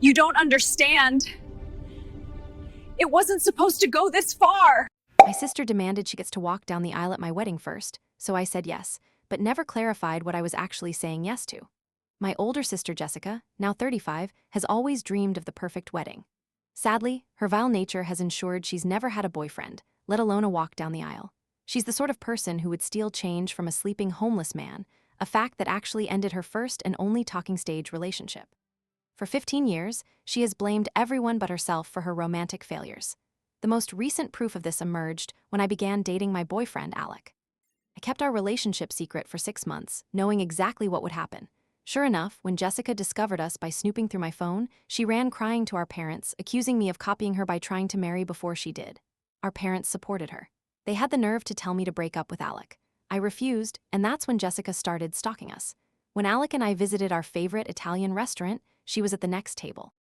You don't understand. It wasn't supposed to go this far. My sister demanded she gets to walk down the aisle at my wedding first, so I said yes, but never clarified what I was actually saying yes to. My older sister Jessica, now 35, has always dreamed of the perfect wedding. Sadly, her vile nature has ensured she's never had a boyfriend, let alone a walk down the aisle. She's the sort of person who would steal change from a sleeping homeless man, a fact that actually ended her first and only talking stage relationship. For 15 years, she has blamed everyone but herself for her romantic failures. The most recent proof of this emerged when I began dating my boyfriend, Alec. I kept our relationship secret for 6 months, knowing exactly what would happen. Sure enough, when Jessica discovered us by snooping through my phone, she ran crying to our parents, accusing me of copying her by trying to marry before she did. Our parents supported her. They had the nerve to tell me to break up with Alec. I refused, and that's when Jessica started stalking us. When Alec and I visited our favorite Italian restaurant, she was at the next table.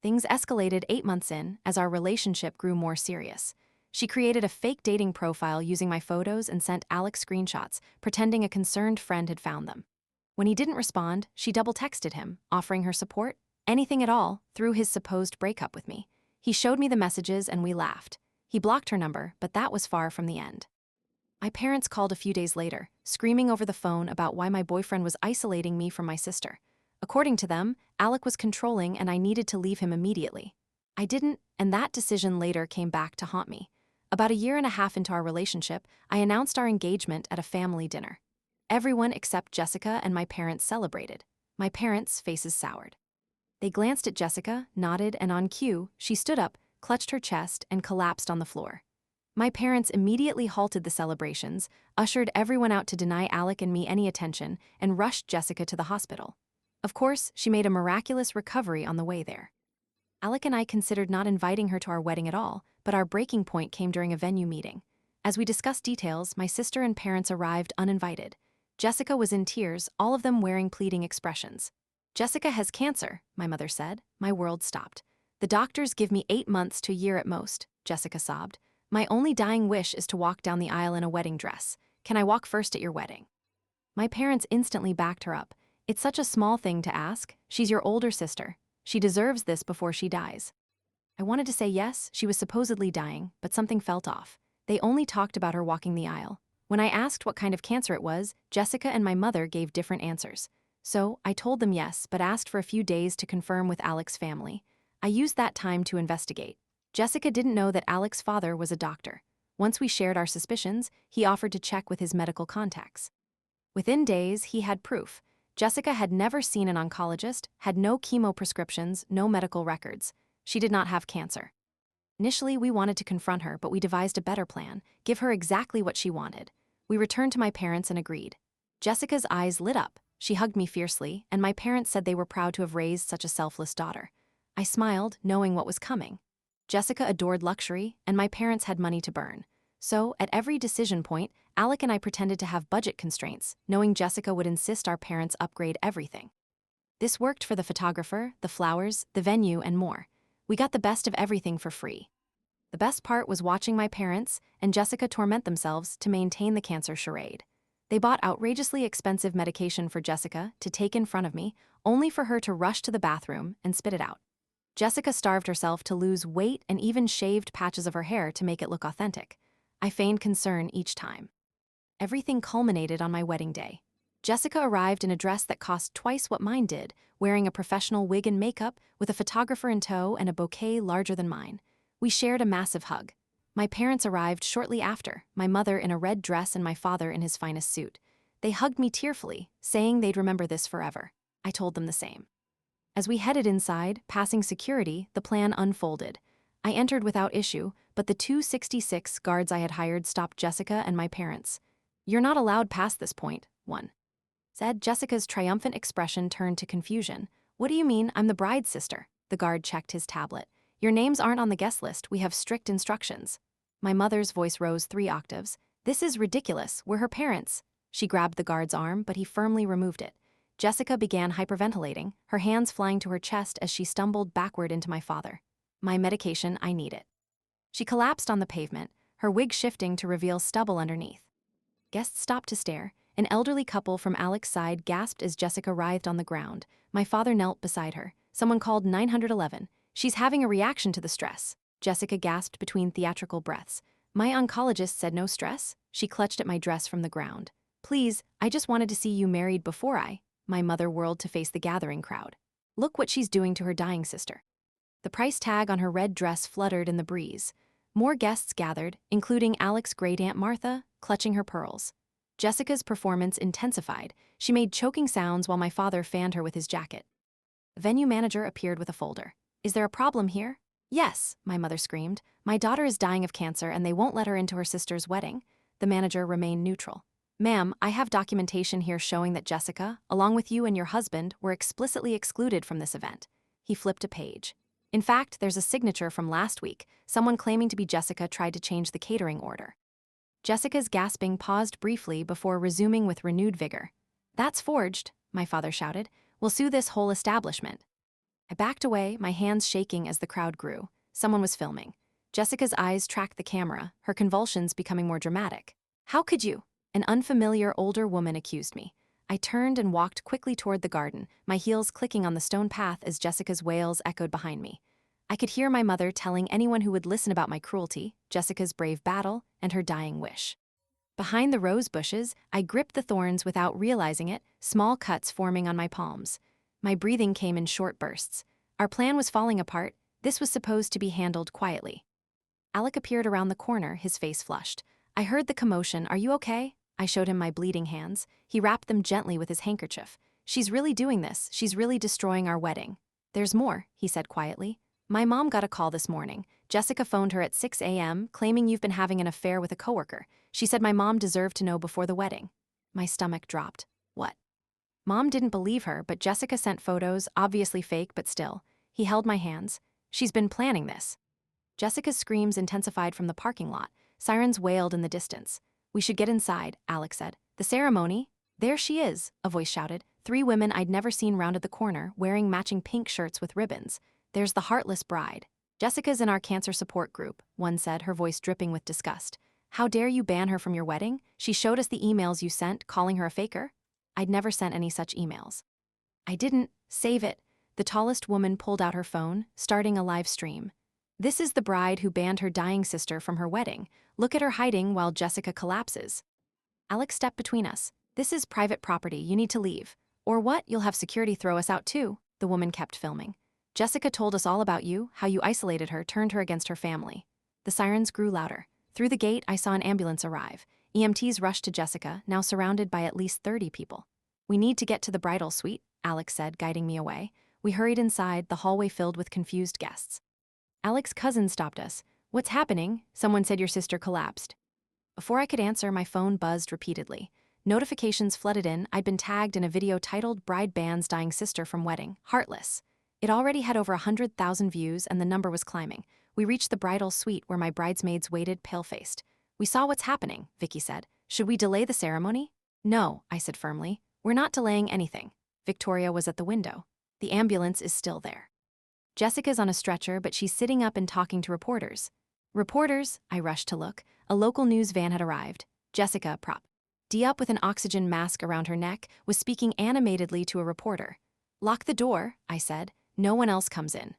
Things escalated 8 months in as our relationship grew more serious. She created a fake dating profile using my photos and sent Alec screenshots, pretending a concerned friend had found them. When he didn't respond, she double-texted him, offering her support, anything at all, through his supposed breakup with me. He showed me the messages and we laughed. He blocked her number, but that was far from the end. My parents called a few days later, screaming over the phone about why my boyfriend was isolating me from my sister. According to them, Alec was controlling and I needed to leave him immediately. I didn't, and that decision later came back to haunt me. About a year and a half into our relationship, I announced our engagement at a family dinner. Everyone except Jessica and my parents celebrated. My parents' faces soured. They glanced at Jessica, nodded, and on cue, she stood up, clutched her chest, and collapsed on the floor. My parents immediately halted the celebrations, ushered everyone out to deny Alec and me any attention, and rushed Jessica to the hospital. Of course, she made a miraculous recovery on the way there. Alec and I considered not inviting her to our wedding at all, but our breaking point came during a venue meeting. As we discussed details, my sister and parents arrived uninvited. Jessica was in tears, all of them wearing pleading expressions. "Jessica has cancer," my mother said. My world stopped. "The doctors give me 8 months to a year at most," Jessica sobbed. "My only dying wish is to walk down the aisle in a wedding dress. Can I walk first at your wedding?" My parents instantly backed her up. "It's such a small thing to ask. She's your older sister. She deserves this before she dies." I wanted to say yes, she was supposedly dying, but something felt off. They only talked about her walking the aisle. When I asked what kind of cancer it was, Jessica and my mother gave different answers. So I told them yes, but asked for a few days to confirm with Alec's family. I used that time to investigate. Jessica didn't know that Alec's father was a doctor. Once we shared our suspicions, he offered to check with his medical contacts. Within days, he had proof. Jessica had never seen an oncologist, had no chemo prescriptions, no medical records. She did not have cancer. Initially, we wanted to confront her, but we devised a better plan, give her exactly what she wanted. We returned to my parents and agreed. Jessica's eyes lit up. She hugged me fiercely, and my parents said they were proud to have raised such a selfless daughter. I smiled, knowing what was coming. Jessica adored luxury, and my parents had money to burn. So, at every decision point, Alec and I pretended to have budget constraints, knowing Jessica would insist our parents upgrade everything. This worked for the photographer, the flowers, the venue, and more. We got the best of everything for free. The best part was watching my parents and Jessica torment themselves to maintain the cancer charade. They bought outrageously expensive medication for Jessica to take in front of me, only for her to rush to the bathroom and spit it out. Jessica starved herself to lose weight and even shaved patches of her hair to make it look authentic. I feigned concern each time. Everything culminated on my wedding day. Jessica arrived in a dress that cost twice what mine did, wearing a professional wig and makeup, with a photographer in tow and a bouquet larger than mine. We shared a massive hug. My parents arrived shortly after, my mother in a red dress and my father in his finest suit. They hugged me tearfully, saying they'd remember this forever. I told them the same. As we headed inside, passing security, the plan unfolded. I entered without issue, but the 266 guards I had hired stopped Jessica and my parents. "You're not allowed past this point," one said. Jessica's triumphant expression turned to confusion. "What do you mean, I'm the bride's sister?" The guard checked his tablet. "Your names aren't on the guest list, we have strict instructions." My mother's voice rose 3 octaves. "This is ridiculous, we're her parents." She grabbed the guard's arm, but he firmly removed it. Jessica began hyperventilating, her hands flying to her chest as she stumbled backward into my father. "My medication, I need it." She collapsed on the pavement, her wig shifting to reveal stubble underneath. Guests stopped to stare. An elderly couple from Alec's side gasped as Jessica writhed on the ground. My father knelt beside her, Someone called 911. She's having a reaction to the stress. Jessica gasped between theatrical breaths. My oncologist said no stress? She clutched at my dress from the ground. Please, I just wanted to see you married before I. My mother whirled to face the gathering crowd. Look what she's doing to her dying sister. The price tag on her red dress fluttered in the breeze. More guests gathered, including Alec's great Aunt Martha, clutching her pearls. Jessica's performance intensified. She made choking sounds while my father fanned her with his jacket. The venue manager appeared with a folder. Is there a problem here? Yes, my mother screamed. My daughter is dying of cancer and they won't let her into her sister's wedding. The manager remained neutral. Ma'am, I have documentation here showing that Jessica, along with you and your husband, were explicitly excluded from this event. He flipped a page. In fact, there's a signature from last week. Someone claiming to be Jessica tried to change the catering order. Jessica's gasping paused briefly before resuming with renewed vigor. That's forged, my father shouted. We'll sue this whole establishment. I backed away, my hands shaking as the crowd grew. Someone was filming. Jessica's eyes tracked the camera, her convulsions becoming more dramatic. How could you? An unfamiliar older woman accused me. I turned and walked quickly toward the garden, my heels clicking on the stone path as Jessica's wails echoed behind me. I could hear my mother telling anyone who would listen about my cruelty, Jessica's brave battle, and her dying wish. Behind the rose bushes, I gripped the thorns without realizing it, small cuts forming on my palms. My breathing came in short bursts. Our plan was falling apart. This was supposed to be handled quietly. Alec appeared around the corner, his face flushed. I heard the commotion. Are you okay? I showed him my bleeding hands. He wrapped them gently with his handkerchief. She's really doing this. She's really destroying our wedding. There's more, he said quietly. My mom got a call this morning. Jessica phoned her at 6 a.m., claiming you've been having an affair with a coworker. She said my mom deserved to know before the wedding. My stomach dropped. What? Mom didn't believe her, but Jessica sent photos, obviously fake, but still. He held my hands. She's been planning this. Jessica's screams intensified from the parking lot. Sirens wailed in the distance. We should get inside, Alec said. The ceremony? There she is, a voice shouted. 3 women I'd never seen rounded the corner, wearing matching pink shirts with ribbons. There's the heartless bride. Jessica's in our cancer support group, one said, her voice dripping with disgust. How dare you ban her from your wedding? She showed us the emails you sent, calling her a faker. I'd never sent any such emails. I didn't. Save it. The tallest woman pulled out her phone, starting a live stream. This is the bride who banned her dying sister from her wedding. Look at her hiding while Jessica collapses. Alec stepped between us. This is private property, you need to leave. Or what, you'll have security throw us out too, the woman kept filming. Jessica told us all about you, how you isolated her, turned her against her family. The sirens grew louder. Through the gate, I saw an ambulance arrive. EMTs rushed to Jessica, now surrounded by at least 30 people. We need to get to the bridal suite, Alec said, guiding me away. We hurried inside, the hallway filled with confused guests. Alec's cousin stopped us. What's happening? Someone said your sister collapsed. Before I could answer, my phone buzzed repeatedly. Notifications flooded in. I'd been tagged in a video titled Bride Bans Dying Sister from Wedding. Heartless. It already had over 100,000 views and the number was climbing. We reached the bridal suite where my bridesmaids waited, pale-faced. We saw what's happening, Vicky said. Should we delay the ceremony? No, I said firmly. We're not delaying anything. Victoria was at the window. The ambulance is still there. Jessica's on a stretcher, but she's sitting up and talking to reporters. Reporters, I rushed to look. A local news van had arrived. Jessica, prop D up with an oxygen mask around her neck, was speaking animatedly to a reporter. Lock the door, I said. No one else comes in.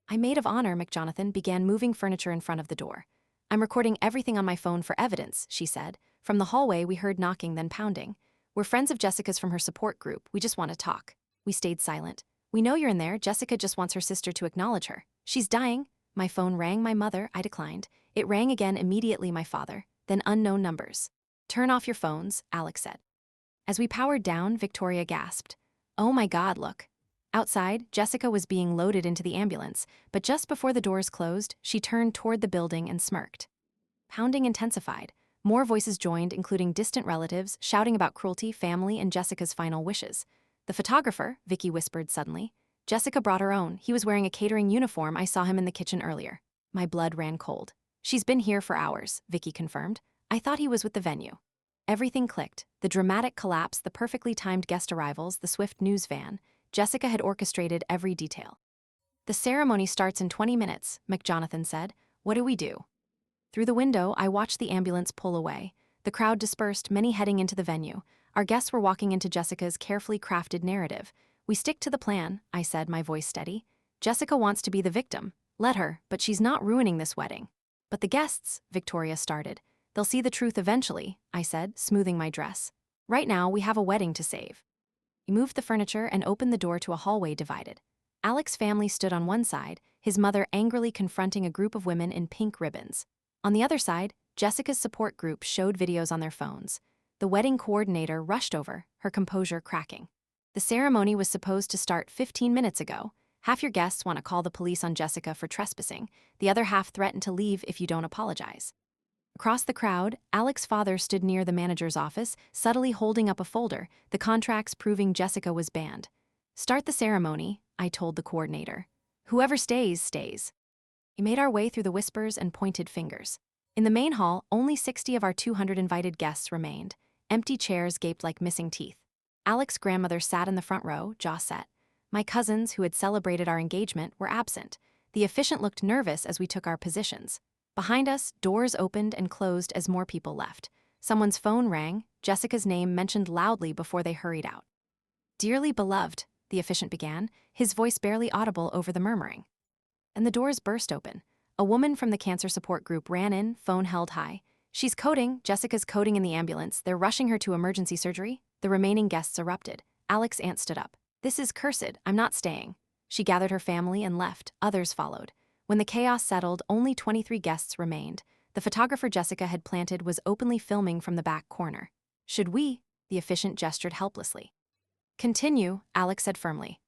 I maid of honor, McJonathan, began moving furniture in front of the door. I'm recording everything on my phone for evidence, she said. From the hallway, we heard knocking, then pounding. We're friends of Jessica's from her support group. We just want to talk. We stayed silent. We know you're in there. Jessica just wants her sister to acknowledge her. She's dying. My phone rang. My mother. I declined. It rang again immediately. My father. Then unknown numbers. Turn off your phones, Alec said. As we powered down, Victoria gasped. Oh my God, look. Outside, Jessica was being loaded into the ambulance, but just before the doors closed, she turned toward the building and smirked. Pounding intensified. More voices joined, including distant relatives, shouting about cruelty, family, and Jessica's final wishes. The photographer, Vicky whispered suddenly. Jessica brought her own. He was wearing a catering uniform. I saw him in the kitchen earlier. My blood ran cold. She's been here for hours, Vicky confirmed. I thought he was with the venue. Everything clicked. The dramatic collapse, the perfectly timed guest arrivals, the swift news van. Jessica had orchestrated every detail. The ceremony starts in 20 minutes, McJonathan said. What do we do? Through the window, I watched the ambulance pull away. The crowd dispersed, many heading into the venue. Our guests were walking into Jessica's carefully crafted narrative. We stick to the plan, I said, my voice steady. Jessica wants to be the victim. Let her, but she's not ruining this wedding. But the guests, Victoria started. They'll see the truth eventually, I said, smoothing my dress. Right now, we have a wedding to save. We moved the furniture and opened the door to a hallway divided. Alec's family stood on one side, his mother angrily confronting a group of women in pink ribbons. On the other side, Jessica's support group showed videos on their phones. The wedding coordinator rushed over, her composure cracking. The ceremony was supposed to start 15 minutes ago. Half your guests want to call the police on Jessica for trespassing. The other half threaten to leave if you don't apologize. Across the crowd, Alec's father stood near the manager's office, subtly holding up a folder, the contracts proving Jessica was banned. Start the ceremony, I told the coordinator. Whoever stays, stays. We made our way through the whispers and pointed fingers. In the main hall, only 60 of our 200 invited guests remained. Empty chairs gaped like missing teeth. Alec's grandmother sat in the front row, jaw set. My cousins, who had celebrated our engagement, were absent. The officiant looked nervous as we took our positions. Behind us, doors opened and closed as more people left. Someone's phone rang, Jessica's name mentioned loudly before they hurried out. Dearly beloved, the officiant began, his voice barely audible over the murmuring. And the doors burst open. A woman from the cancer support group ran in, phone held high. She's coding, Jessica's coding in the ambulance. They're rushing her to emergency surgery. The remaining guests erupted. Alec's aunt stood up. This is cursed, I'm not staying. She gathered her family and left, others followed. When the chaos settled, only 23 guests remained. The photographer Jessica had planted was openly filming from the back corner. Should we? The officiant gestured helplessly. Continue, Alec said firmly.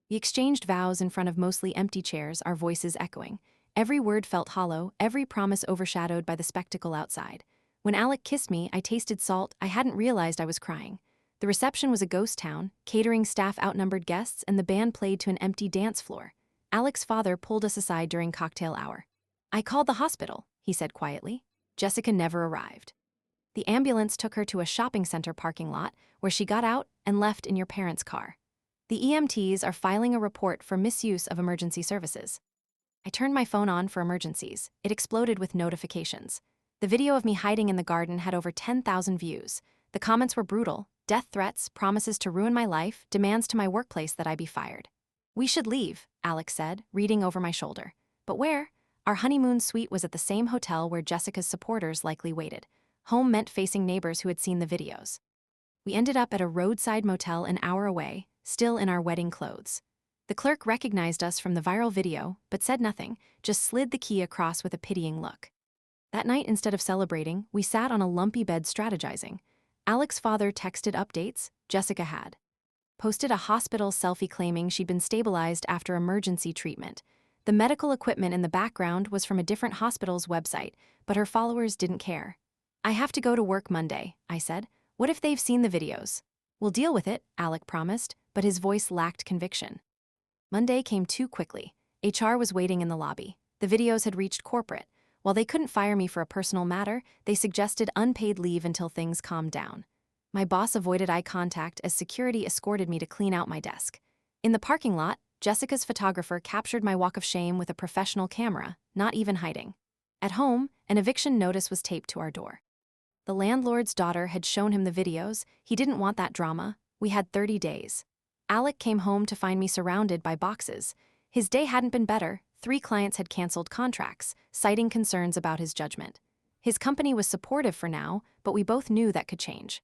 We exchanged vows in front of mostly empty chairs, our voices echoing. Every word felt hollow, every promise overshadowed by the spectacle outside. When Alec kissed me, I tasted salt. I hadn't realized I was crying. The reception was a ghost town, catering staff outnumbered guests, and the band played to an empty dance floor. Alec's father pulled us aside during cocktail hour. I called the hospital, he said quietly. Jessica never arrived. The ambulance took her to a shopping center parking lot, where she got out and left in your parents' car. The EMTs are filing a report for misuse of emergency services. I turned my phone on for emergencies. It exploded with notifications. The video of me hiding in the garden had over 10,000 views. The comments were brutal: death threats, promises to ruin my life, demands to my workplace that I be fired. We should leave, Alec said, reading over my shoulder. But where? Our honeymoon suite was at the same hotel where Jessica's supporters likely waited. Home meant facing neighbors who had seen the videos. We ended up at a roadside motel an hour away, still in our wedding clothes. The clerk recognized us from the viral video, but said nothing, just slid the key across with a pitying look. That night, instead of celebrating, we sat on a lumpy bed strategizing. Alec's father texted updates, Jessica had posted a hospital selfie claiming she'd been stabilized after emergency treatment. The medical equipment in the background was from a different hospital's website, but her followers didn't care. I have to go to work Monday, I said. What if they've seen the videos? We'll deal with it, Alec promised, but his voice lacked conviction. Monday came too quickly. HR was waiting in the lobby. The videos had reached corporate. While they couldn't fire me for a personal matter, they suggested unpaid leave until things calmed down. My boss avoided eye contact as security escorted me to clean out my desk. In the parking lot, Jessica's photographer captured my walk of shame with a professional camera, not even hiding. At home, an eviction notice was taped to our door. The landlord's daughter had shown him the videos. He didn't want that drama. We had 30 days. Alec came home to find me surrounded by boxes. His day hadn't been better. 3 clients had canceled contracts, citing concerns about his judgment. His company was supportive for now, but we both knew that could change.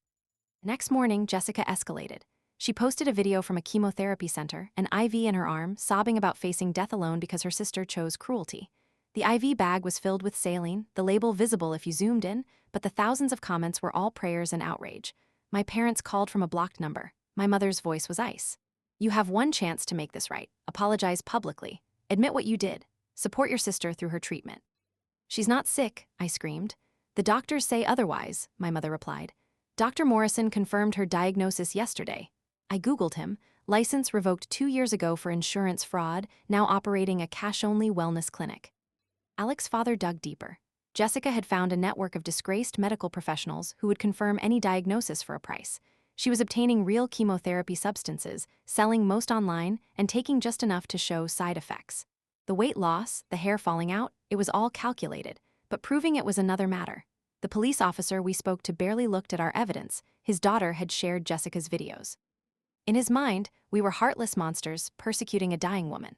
Next morning, Jessica escalated. She posted a video from a chemotherapy center, an IV in her arm, sobbing about facing death alone because her sister chose cruelty. The IV bag was filled with saline, the label visible if you zoomed in, but the thousands of comments were all prayers and outrage. My parents called from a blocked number. My mother's voice was ice. You have one chance to make this right. Apologize publicly. Admit what you did. Support your sister through her treatment. She's not sick, I screamed. The doctors say otherwise, my mother replied. Dr. Morrison confirmed her diagnosis yesterday. I Googled him. License revoked 2 years ago for insurance fraud, now operating a cash-only wellness clinic. Alec's father dug deeper. Jessica had found a network of disgraced medical professionals who would confirm any diagnosis for a price. She was obtaining real chemotherapy substances, selling most online, and taking just enough to show side effects. The weight loss, the hair falling out, it was all calculated, but proving it was another matter. The police officer we spoke to barely looked at our evidence. His daughter had shared Jessica's videos. In his mind, we were heartless monsters persecuting a dying woman.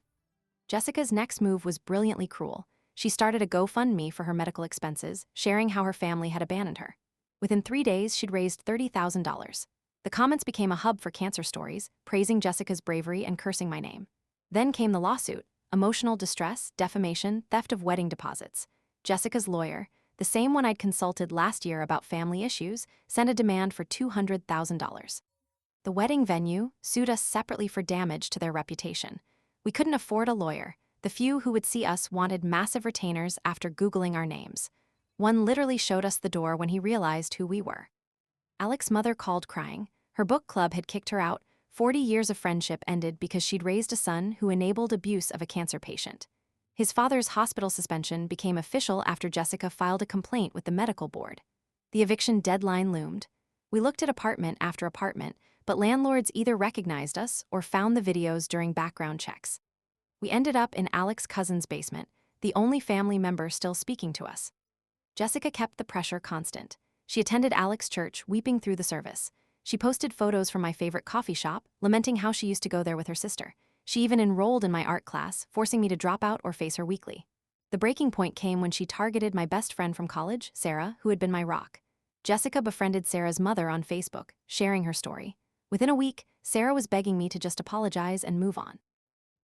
Jessica's next move was brilliantly cruel. She started a GoFundMe for her medical expenses, sharing how her family had abandoned her. Within 3 days, she'd raised $30,000. The comments became a hub for cancer stories, praising Jessica's bravery and cursing my name. Then came the lawsuit: emotional distress, defamation, theft of wedding deposits. Jessica's lawyer, the same one I'd consulted last year about family issues, sent a demand for $200,000. The wedding venue sued us separately for damage to their reputation. We couldn't afford a lawyer. The few who would see us wanted massive retainers after Googling our names. One literally showed us the door when he realized who we were. Alec's mother called crying. Her book club had kicked her out. 40 years of friendship ended because she'd raised a son who enabled abuse of a cancer patient. His father's hospital suspension became official after Jessica filed a complaint with the medical board. The eviction deadline loomed. We looked at apartment after apartment, but landlords either recognized us or found the videos during background checks. We ended up in Alec's cousin's basement, the only family member still speaking to us. Jessica kept the pressure constant. She attended Alec's church, weeping through the service. She posted photos from my favorite coffee shop, lamenting how she used to go there with her sister. She even enrolled in my art class, forcing me to drop out or face her weekly. The breaking point came when she targeted my best friend from college, Sarah, who had been my rock. Jessica befriended Sarah's mother on Facebook, sharing her story. Within a week, Sarah was begging me to just apologize and move on.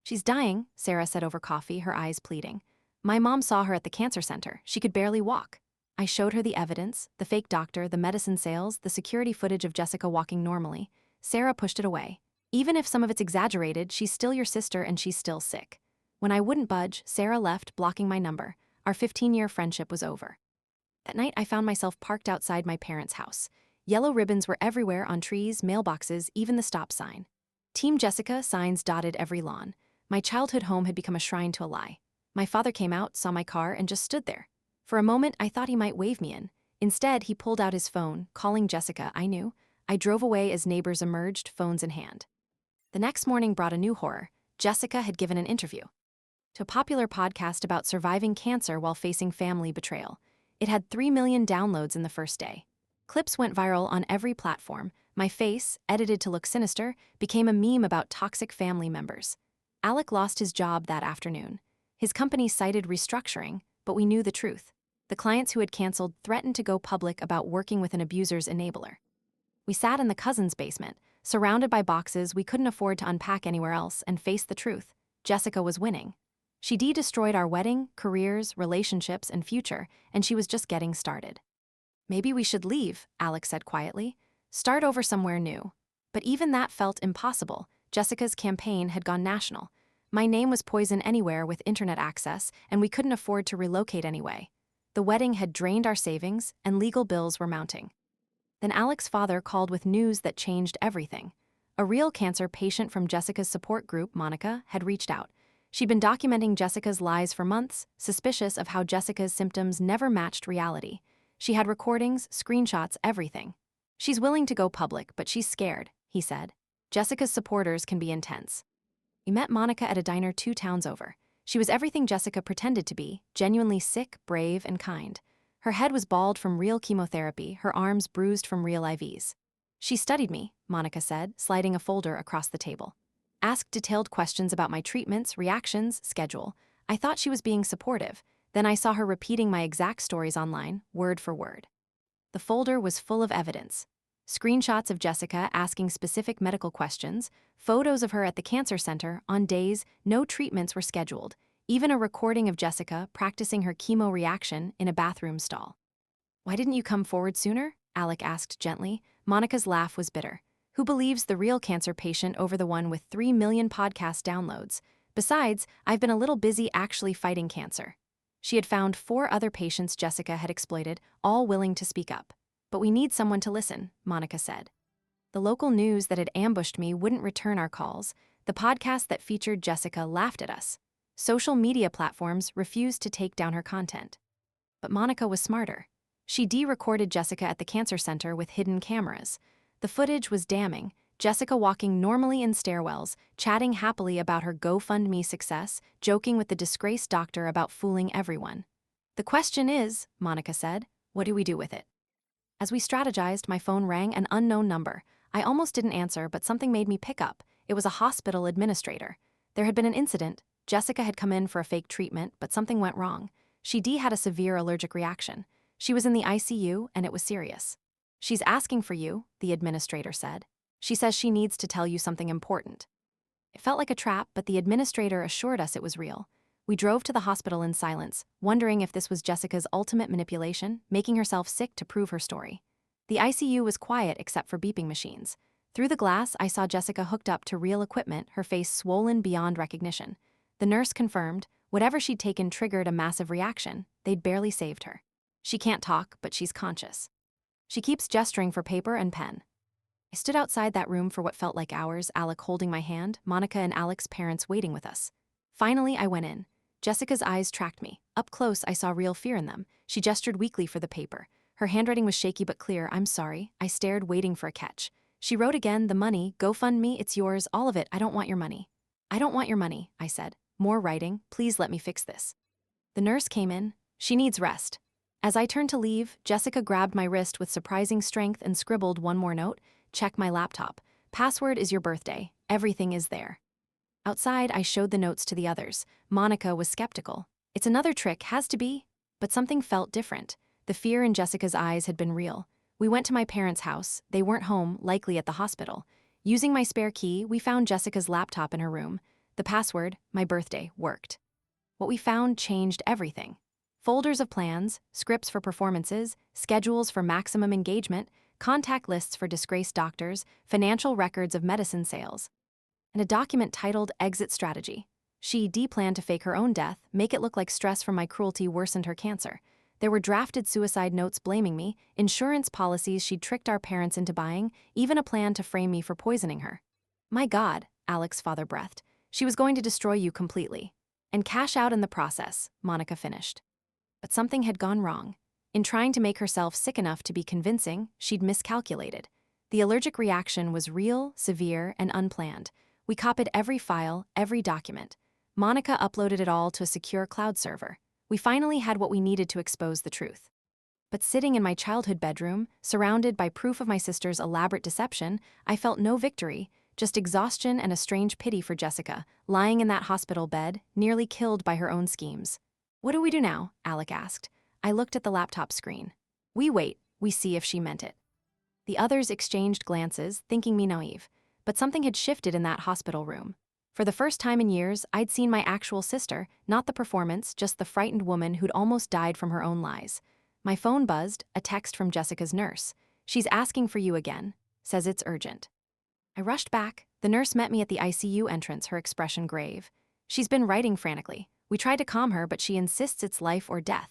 "She's dying," Sarah said over coffee, her eyes pleading. "My mom saw her at the cancer center. She could barely walk." I showed her the evidence, the fake doctor, the medicine sales, the security footage of Jessica walking normally. Sarah pushed it away. "Even if some of it's exaggerated, she's still your sister and she's still sick." When I wouldn't budge, Sarah left, blocking my number. Our 15-year friendship was over. That night, I found myself parked outside my parents' house. Yellow ribbons were everywhere, on trees, mailboxes, even the stop sign. Team Jessica signs dotted every lawn. My childhood home had become a shrine to a lie. My father came out, saw my car, and just stood there. For a moment, I thought he might wave me in. Instead, he pulled out his phone, calling Jessica. I knew. I drove away as neighbors emerged, phones in hand. The next morning brought a new horror. Jessica had given an interview to a popular podcast about surviving cancer while facing family betrayal. It had 3 million downloads in the first day. Clips went viral on every platform. My face, edited to look sinister, became a meme about toxic family members. Alec lost his job that afternoon. His company cited restructuring, but we knew the truth. The clients who had canceled threatened to go public about working with an abuser's enabler. We sat in the cousin's basement, surrounded by boxes we couldn't afford to unpack anywhere else, and faced the truth. Jessica was winning. She destroyed our wedding, careers, relationships, and future, and she was just getting started. "Maybe we should leave," Alec said quietly. "Start over somewhere new." But even that felt impossible. Jessica's campaign had gone national. My name was poison anywhere with internet access, and we couldn't afford to relocate anyway. The wedding had drained our savings, and legal bills were mounting. Then Alec's father called with news that changed everything. A real cancer patient from Jessica's support group, Monica, had reached out. She'd been documenting Jessica's lies for months, suspicious of how Jessica's symptoms never matched reality. She had recordings, screenshots, everything. "She's willing to go public, but she's scared," he said. "Jessica's supporters can be intense." We met Monica at a diner 2 towns over. She was everything Jessica pretended to be, genuinely sick, brave, and kind. Her head was bald from real chemotherapy, her arms bruised from real IVs. "She studied me," Monica said, sliding a folder across the table. "Asked detailed questions about my treatments, reactions, schedule. I thought she was being supportive. Then I saw her repeating my exact stories online, word for word." The folder was full of evidence. Screenshots of Jessica asking specific medical questions, photos of her at the cancer center on days no treatments were scheduled, even a recording of Jessica practicing her chemo reaction in a bathroom stall. "Why didn't you come forward sooner?" Alec asked gently. Monica's laugh was bitter. "Who believes the real cancer patient over the one with 3 million podcast downloads? Besides, I've been a little busy actually fighting cancer." She had found 4 other patients Jessica had exploited, all willing to speak up. "But we need someone to listen," Monica said. The local news that had ambushed me wouldn't return our calls. The podcast that featured Jessica laughed at us. Social media platforms refused to take down her content. But Monica was smarter. She de-recorded Jessica at the cancer center with hidden cameras. The footage was damning. Jessica walking normally in stairwells, chatting happily about her GoFundMe success, joking with the disgraced doctor about fooling everyone. "The question is," Monica said, "what do we do with it?" As we strategized, my phone rang, an unknown number. I almost didn't answer, but something made me pick up. It was a hospital administrator. There had been an incident. Jessica had come in for a fake treatment, but something went wrong. She had a severe allergic reaction. She was in the ICU, and it was serious. She's asking for you, the administrator said. She says she needs to tell you something important. It felt like a trap, but the administrator assured us it was real. We drove to the hospital in silence, wondering if this was Jessica's ultimate manipulation, making herself sick to prove her story. The ICU was quiet except for beeping machines. Through the glass, I saw Jessica hooked up to real equipment, her face swollen beyond recognition. The nurse confirmed, whatever she'd taken triggered a massive reaction. They'd barely saved her. She can't talk, but she's conscious. She keeps gesturing for paper and pen. I stood outside that room for what felt like hours, Alec holding my hand, Monica and Alec's parents waiting with us. Finally, I went in. Jessica's eyes tracked me. Up close, I saw real fear in them. She gestured weakly for the paper. Her handwriting was shaky but clear. I'm sorry. I stared, waiting for a catch. She wrote again, the money, GoFundMe, it's yours, all of it. I don't want your money. I don't want your money, I said. More writing. Please let me fix this. The nurse came in. She needs rest. As I turned to leave, Jessica grabbed my wrist with surprising strength and scribbled one more note. Check my laptop. Password is your birthday. Everything is there. Outside, I showed the notes to the others. Monica was skeptical. It's another trick, has to be. But something felt different. The fear in Jessica's eyes had been real. We went to my parents' house. They weren't home, likely at the hospital. Using my spare key, we found Jessica's laptop in her room. The password, my birthday, worked. What we found changed everything. Folders of plans, scripts for performances, schedules for maximum engagement, contact lists for disgraced doctors, financial records of medicine sales, and a document titled Exit Strategy. She planned to fake her own death, make it look like stress from my cruelty worsened her cancer. There were drafted suicide notes blaming me, insurance policies she'd tricked our parents into buying, even a plan to frame me for poisoning her. My God, Alec's father breathed. She was going to destroy you completely. And cash out in the process, Monica finished. But something had gone wrong. In trying to make herself sick enough to be convincing, she'd miscalculated. The allergic reaction was real, severe, and unplanned. We copied every file, every document. Monica uploaded it all to a secure cloud server. We finally had what we needed to expose the truth. But sitting in my childhood bedroom, surrounded by proof of my sister's elaborate deception, I felt no victory, just exhaustion and a strange pity for Jessica, lying in that hospital bed, nearly killed by her own schemes. What do we do now? Alec asked. I looked at the laptop screen. We wait, we see if she meant it. The others exchanged glances, thinking me naive. But something had shifted in that hospital room. For the first time in years, I'd seen my actual sister, not the performance, just the frightened woman who'd almost died from her own lies. My phone buzzed, a text from Jessica's nurse. She's asking for you again. Says it's urgent. I rushed back. The nurse met me at the ICU entrance, her expression grave. She's been writing frantically. We tried to calm her, but she insists it's life or death.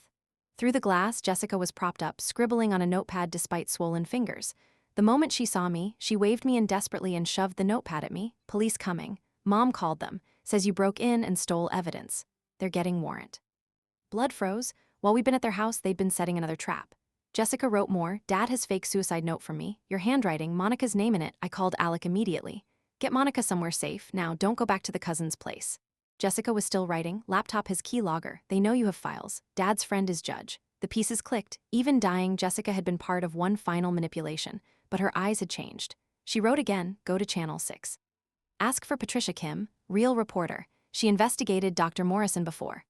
Through the glass, Jessica was propped up, scribbling on a notepad despite swollen fingers. The moment she saw me, she waved me in desperately and shoved the notepad at me. Police coming. Mom called them. Says you broke in and stole evidence. They're getting warrant. Blood froze. While we'd been at their house, they'd been setting another trap. Jessica wrote more. Dad has fake suicide note from me. Your handwriting, Monica's name in it. I called Alec immediately. Get Monica somewhere safe. Now, don't go back to the cousin's place. Jessica was still writing. Laptop his key logger. They know you have files. Dad's friend is judge. The pieces clicked. Even dying, Jessica had been part of one final manipulation, but her eyes had changed. She wrote again, go to Channel 6. Ask for Patricia Kim, real reporter. She investigated Dr. Morrison before.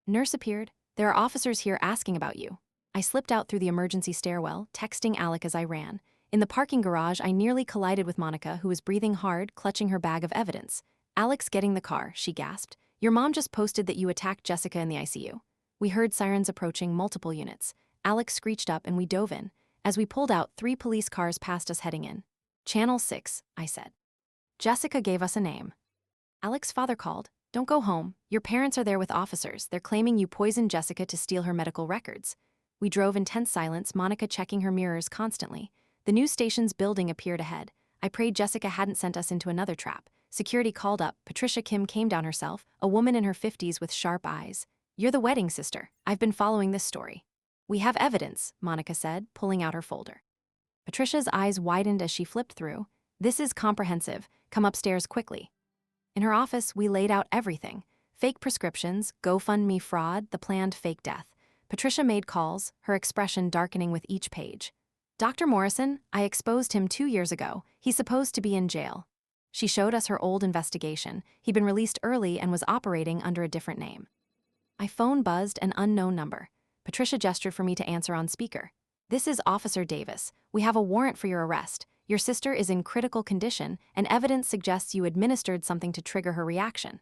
Nurse appeared. There are officers here asking about you. I slipped out through the emergency stairwell, texting Alec as I ran. In the parking garage, I nearly collided with Monica, who was breathing hard, clutching her bag of evidence. Alec's getting the car, she gasped. Your mom just posted that you attacked Jessica in the ICU. We heard sirens approaching multiple units. Alec screeched up and we dove in. As we pulled out, 3 police cars passed us heading in. Channel 6, I said. Jessica gave us a name. Alec's father called. Don't go home. Your parents are there with officers. They're claiming you poisoned Jessica to steal her medical records. We drove in tense silence, Monica checking her mirrors constantly. The news station's building appeared ahead. I prayed Jessica hadn't sent us into another trap. Security called up. Patricia Kim came down herself, a woman in her 50s with sharp eyes. You're the wedding sister. I've been following this story. We have evidence, Monica said, pulling out her folder. Patricia's eyes widened as she flipped through. This is comprehensive. Come upstairs quickly. In her office, we laid out everything. Fake prescriptions, GoFundMe fraud, the planned fake death. Patricia made calls, her expression darkening with each page. Dr. Morrison, I exposed him 2 years ago. He's supposed to be in jail. She showed us her old investigation. He'd been released early and was operating under a different name. My phone buzzed an unknown number. Patricia gestured for me to answer on speaker. This is Officer Davis. We have a warrant for your arrest. Your sister is in critical condition, and evidence suggests you administered something to trigger her reaction.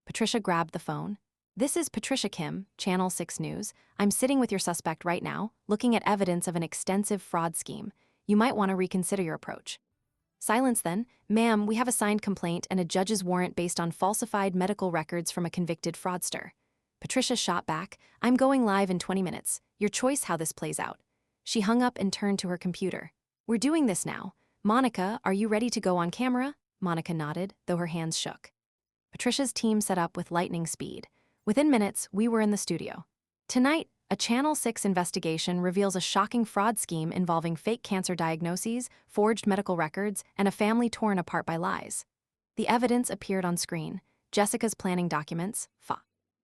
Patricia grabbed the phone. This is Patricia Kim, Channel 6 News. I'm sitting with your suspect right now, looking at evidence of an extensive fraud scheme. You might want to reconsider your approach. Silence then. Ma'am, we have a signed complaint and a judge's warrant based on falsified medical records from a convicted fraudster. Patricia shot back. I'm going live in 20 minutes. Your choice how this plays out. She hung up and turned to her computer. We're doing this now. Monica, are you ready to go on camera? Monica nodded, though her hands shook. Patricia's team set up with lightning speed. Within minutes, we were in the studio. Tonight, a Channel 6 investigation reveals a shocking fraud scheme involving fake cancer diagnoses, forged medical records, and a family torn apart by lies. The evidence appeared on screen. Jessica's planning documents,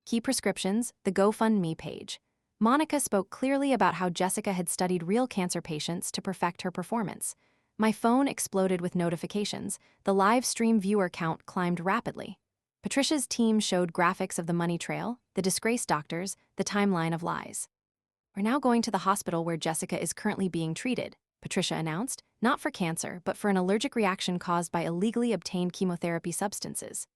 key prescriptions, the GoFundMe page. Monica spoke clearly about how Jessica had studied real cancer patients to perfect her performance. My phone exploded with notifications. The live stream viewer count climbed rapidly. Patricia's team showed graphics of the money trail, the disgraced doctors, the timeline of lies. We're now going to the hospital where Jessica is currently being treated, Patricia announced, not for cancer, but for an allergic reaction caused by illegally obtained chemotherapy substances.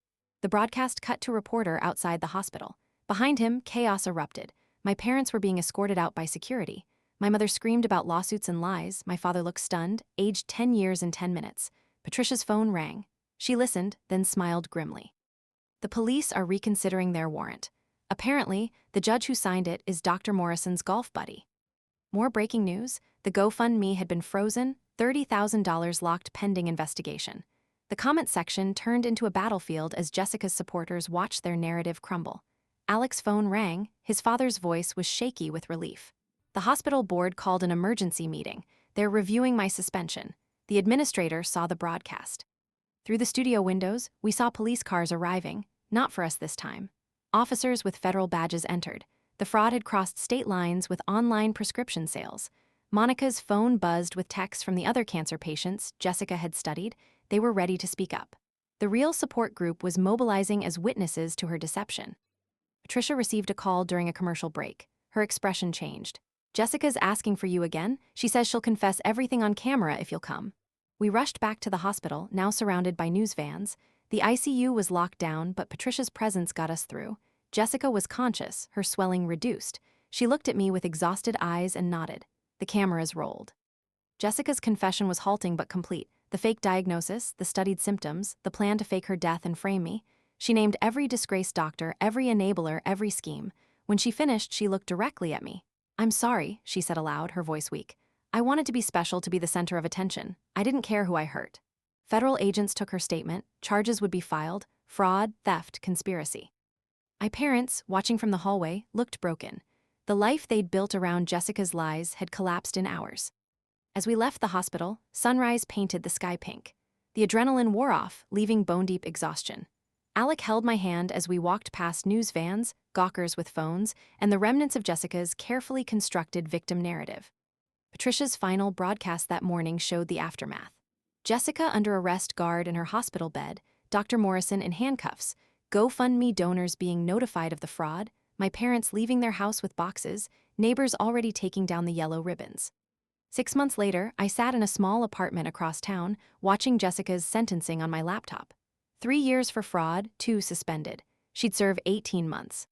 The broadcast cut to a reporter outside the hospital. Behind him, chaos erupted. My parents were being escorted out by security. My mother screamed about lawsuits and lies. My father looked stunned, aged 10 years and 10 minutes. Patricia's phone rang. She listened, then smiled grimly. The police are reconsidering their warrant. Apparently, the judge who signed it is Dr. Morrison's golf buddy. More breaking news: the GoFundMe had been frozen, $30,000 locked pending investigation. The comment section turned into a battlefield as Jessica's supporters watched their narrative crumble. Alec's phone rang. His father's voice was shaky with relief. The hospital board called an emergency meeting. They're reviewing my suspension. The administrator saw the broadcast. Through the studio windows, we saw police cars arriving. Not for us this time. Officers with federal badges entered. The fraud had crossed state lines with online prescription sales. Monica's phone buzzed with texts from the other cancer patients Jessica had studied. They were ready to speak up. The real support group was mobilizing as witnesses to her deception. Patricia received a call during a commercial break. Her expression changed. Jessica's asking for you again. She says she'll confess everything on camera if you'll come. We rushed back to the hospital, now surrounded by news vans. The ICU was locked down, but Patricia's presence got us through. Jessica was conscious, her swelling reduced. She looked at me with exhausted eyes and nodded. The cameras rolled. Jessica's confession was halting but complete. The fake diagnosis, the studied symptoms, the plan to fake her death and frame me. She named every disgraced doctor, every enabler, every scheme. When she finished, she looked directly at me. I'm sorry, she said aloud, her voice weak. I wanted to be special, to be the center of attention. I didn't care who I hurt. Federal agents took her statement. Charges would be filed: fraud, theft, conspiracy. My parents, watching from the hallway, looked broken. The life they'd built around Jessica's lies had collapsed in hours. As we left the hospital, sunrise painted the sky pink. The adrenaline wore off, leaving bone-deep exhaustion. Alec held my hand as we walked past news vans, gawkers with phones, and the remnants of Jessica's carefully constructed victim narrative. Patricia's final broadcast that morning showed the aftermath. Jessica under arrest guard in her hospital bed, Dr. Morrison in handcuffs, GoFundMe donors being notified of the fraud, my parents leaving their house with boxes, neighbors already taking down the yellow ribbons. 6 months later, I sat in a small apartment across town, watching Jessica's sentencing on my laptop. 3 years for fraud, 2 suspended. She'd serve 18 months.